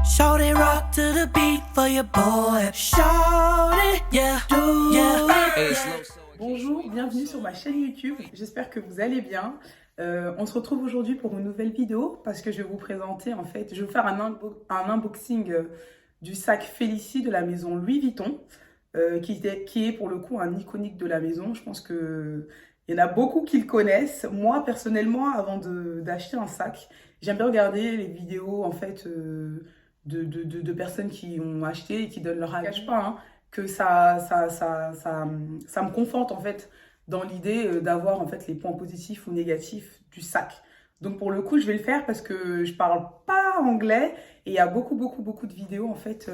Shout it, rock to the beat for your boy. Shout it, yeah, yeah. Bonjour, bienvenue sur ma chaîne YouTube. J'espère que vous allez bien. On se retrouve aujourd'hui pour une nouvelle vidéo parce que je vais vous présenter, en fait, je vais vous faire un unboxing du sac Félicie de la maison Louis Vuitton, qui est pour le coup un iconique de la maison. Je pense que il y en a beaucoup qui le connaissent. Moi, personnellement, avant d'acheter un sac, j'aime bien regarder les vidéos, en fait, de personnes qui ont acheté et qui donnent leur avis. Je ne cache pas hein, que ça me conforte, en fait, dans l'idée d'avoir, en fait, les points positifs ou négatifs du sac. Donc, pour le coup, je vais le faire parce que je parle pas anglais et il y a beaucoup de vidéos, en fait,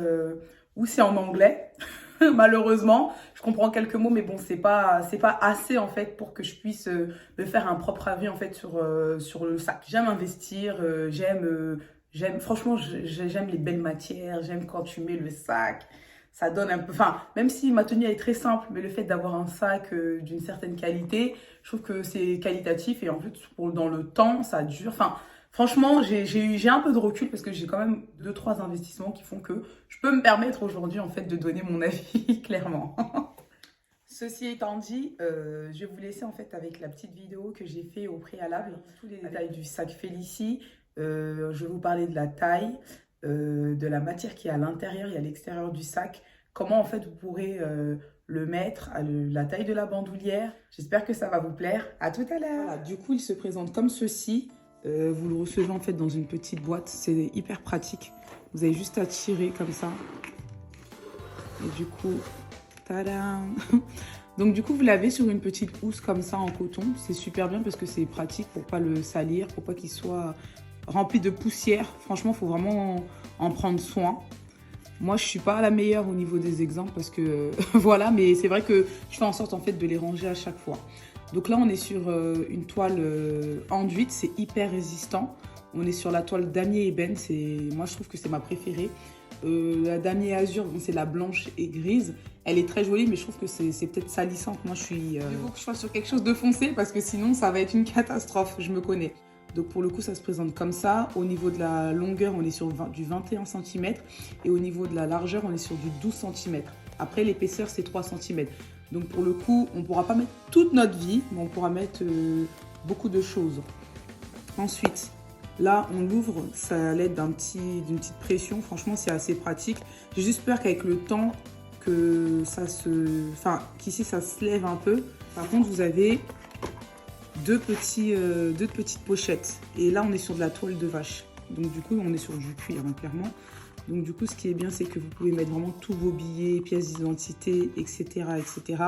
où c'est en anglais. Malheureusement, je comprends quelques mots, mais bon, c'est pas assez en fait pour que je puisse me faire un propre avis en fait sur le sac. J'aime investir, franchement, j'aime les belles matières, j'aime quand tu mets le sac, ça donne un peu, enfin, même si ma tenue elle est très simple, mais le fait d'avoir un sac d'une certaine qualité, je trouve que c'est qualitatif et en plus dans le temps, ça dure, enfin. Franchement, j'ai un peu de recul parce que j'ai quand même 2-3 investissements qui font que je peux me permettre aujourd'hui en fait de donner mon avis clairement. Ceci étant dit, je vais vous laisser en fait avec la petite vidéo que j'ai fait au préalable, tous les détails du sac Félicie. Je vais vous parler de la taille, de la matière qui est à l'intérieur et à l'extérieur du sac, comment en fait vous pourrez le mettre, la taille de la bandoulière. J'espère que ça va vous plaire. À tout à l'heure. Voilà, du coup, il se présente comme ceci. Vous le recevez en fait dans une petite boîte, c'est hyper pratique. Vous avez juste à tirer comme ça. Et du coup, tadam. Donc du coup, vous l'avez sur une petite housse comme ça en coton. C'est super bien parce que c'est pratique pour pas le salir, pour pas qu'il soit rempli de poussière. Franchement, il faut vraiment en prendre soin. Moi, je suis pas la meilleure au niveau des exemples parce que voilà, mais c'est vrai que je fais en sorte en fait de les ranger à chaque fois. Donc là, on est sur une toile enduite, c'est hyper résistant. On est sur la toile damier ébène, moi je trouve que c'est ma préférée. La damier azur, bon, c'est la blanche et grise. Elle est très jolie, mais je trouve que c'est peut-être salissante. Moi, il faut que je sois sur quelque chose de foncé parce que sinon, ça va être une catastrophe, je me connais. Donc pour le coup, ça se présente comme ça. Au niveau de la longueur, on est sur du 21 cm. Et au niveau de la largeur, on est sur du 12 cm. Après, l'épaisseur, c'est 3 cm. Donc pour le coup, on ne pourra pas mettre toute notre vie, mais on pourra mettre beaucoup de choses. Ensuite, là, on l'ouvre, ça à l'aide d'une petite pression. Franchement, c'est assez pratique. J'ai juste peur qu'avec le temps, qu'ici, ça se lève un peu. Par contre, vous avez deux petites pochettes. Et là, on est sur de la toile de vache. Donc du coup, on est sur du cuir, hein, clairement. Donc du coup, ce qui est bien, c'est que vous pouvez mettre vraiment tous vos billets, pièces d'identité, etc., etc.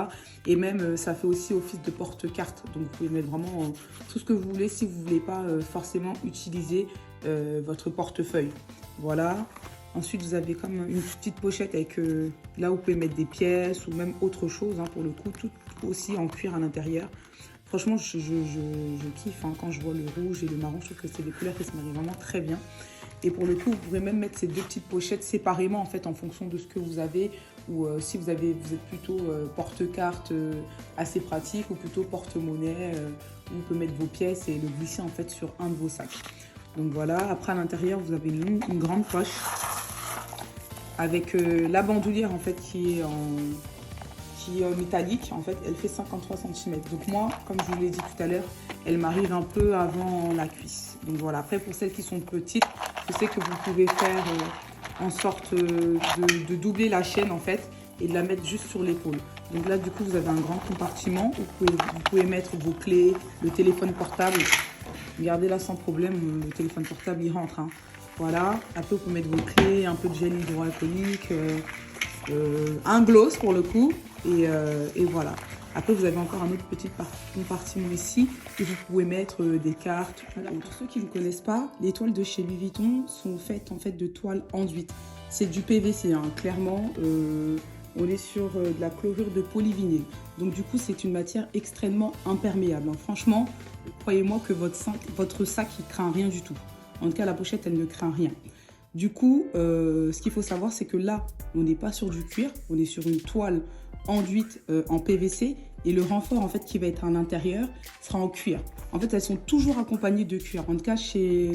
Et même, ça fait aussi office de porte-carte. Donc vous pouvez mettre vraiment tout ce que vous voulez si vous ne voulez pas forcément utiliser votre portefeuille. Voilà. Ensuite, vous avez comme une petite pochette avec là, vous pouvez mettre des pièces ou même autre chose. Hein, pour le coup, tout aussi en cuir à l'intérieur. Franchement, je kiffe hein, quand je vois le rouge et le marron. Je trouve que c'est des couleurs qui se marient vraiment très bien. Et pour le coup, vous pourrez même mettre ces deux petites pochettes séparément en fait en fonction de ce que vous avez. Ou si vous êtes plutôt porte-carte assez pratique ou plutôt porte-monnaie où vous pouvez mettre vos pièces et le glisser en fait sur un de vos sacs. Donc voilà, après à l'intérieur, vous avez une grande poche avec la bandoulière en fait qui est en métallique, en fait, elle fait 53 cm. Donc moi, comme je vous l'ai dit tout à l'heure, elle m'arrive un peu avant la cuisse. Donc voilà, après pour celles qui sont petites, je sais que vous pouvez faire en sorte de doubler la chaîne en fait et de la mettre juste sur l'épaule. Donc là, du coup, vous avez un grand compartiment où vous pouvez mettre vos clés, le téléphone portable. Regardez là sans problème, le téléphone portable il rentre. Hein. Voilà, après vous pouvez mettre vos clés, un peu de gel hydroalcoolique, un gloss pour le coup. Et voilà. Après, vous avez encore un autre petit compartiment ici où vous pouvez mettre des cartes. Voilà. Pour ceux qui ne connaissent pas, les toiles de chez Louis Vuitton sont faites en fait de toile enduite. C'est du PVC, hein. Clairement. On est sur de la chlorure de polyvinyle. Donc du coup, c'est une matière extrêmement imperméable. Hein. Franchement, croyez-moi que votre sac, il craint rien du tout. En tout cas, la pochette, elle ne craint rien. Du coup, ce qu'il faut savoir, c'est que là, on n'est pas sur du cuir, on est sur une toile enduite en PVC et le renfort en fait qui va être à l'intérieur sera en cuir. En fait, elles sont toujours accompagnées de cuir. En tout cas,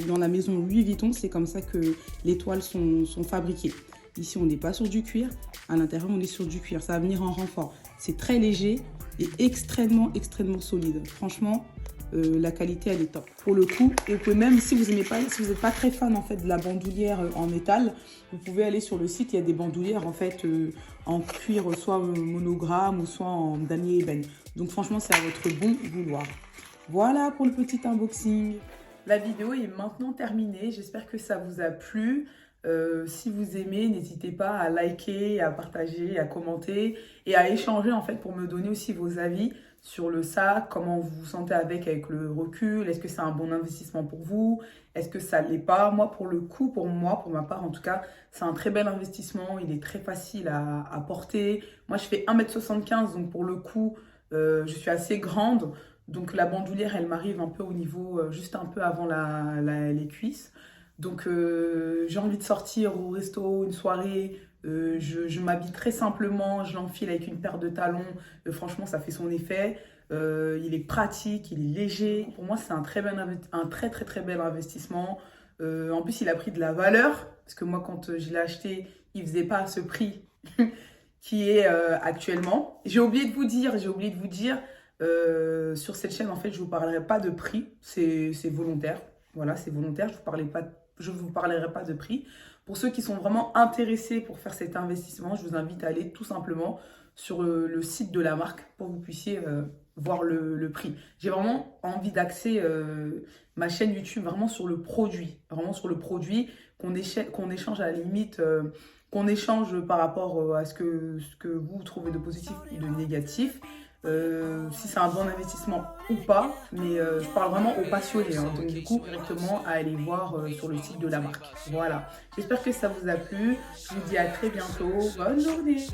dans la maison Louis Vuitton, c'est comme ça que les toiles sont fabriquées. Ici, on n'est pas sur du cuir. À l'intérieur, on est sur du cuir. Ça va venir en renfort. C'est très léger et extrêmement solide. Franchement, la qualité, elle est top. Pour le coup, et vous pouvez même, si vous n'êtes pas très fan en fait de la bandoulière en métal, vous pouvez aller sur le site. Il y a des bandoulières en fait en cuir, soit monogramme ou soit en damier ébène. Donc franchement, c'est à votre bon vouloir. Voilà pour le petit unboxing. La vidéo est maintenant terminée. J'espère que ça vous a plu. Si vous aimez, n'hésitez pas à liker, à partager, à commenter et à échanger en fait pour me donner aussi vos avis sur le sac, comment vous vous sentez avec le recul, est-ce que c'est un bon investissement pour vous, est-ce que ça ne l'est pas. Moi, pour le coup, pour ma part en tout cas, c'est un très bel investissement, il est très facile à porter. Moi, je fais 1m75, donc pour le coup, je suis assez grande. Donc la bandoulière, elle m'arrive un peu au niveau, juste un peu avant les cuisses. Donc j'ai envie de sortir au resto, une soirée, je m'habille très simplement, je l'enfile avec une paire de talons. Franchement, ça fait son effet. Il est pratique, il est léger. Pour moi, c'est un très bel investissement. En plus, il a pris de la valeur, parce que moi, quand je l'ai acheté, il ne faisait pas à ce prix qui est actuellement. J'ai oublié de vous dire, sur cette chaîne, en fait, je ne vous parlerai pas de prix, c'est volontaire. Voilà, c'est volontaire, je ne vous parlerai pas de prix. Pour ceux qui sont vraiment intéressés pour faire cet investissement, je vous invite à aller tout simplement sur le site de la marque pour que vous puissiez voir le prix. J'ai vraiment envie d'axer ma chaîne YouTube vraiment sur le produit, qu'on échange à la limite, qu'on échange par rapport à ce que vous trouvez de positif ou de négatif. Si c'est un bon investissement ou pas, mais je parle vraiment aux passionnés, hein, donc du coup directement à aller voir sur le site de la marque. Voilà, j'espère que ça vous a plu, je vous dis à très bientôt, bonne journée.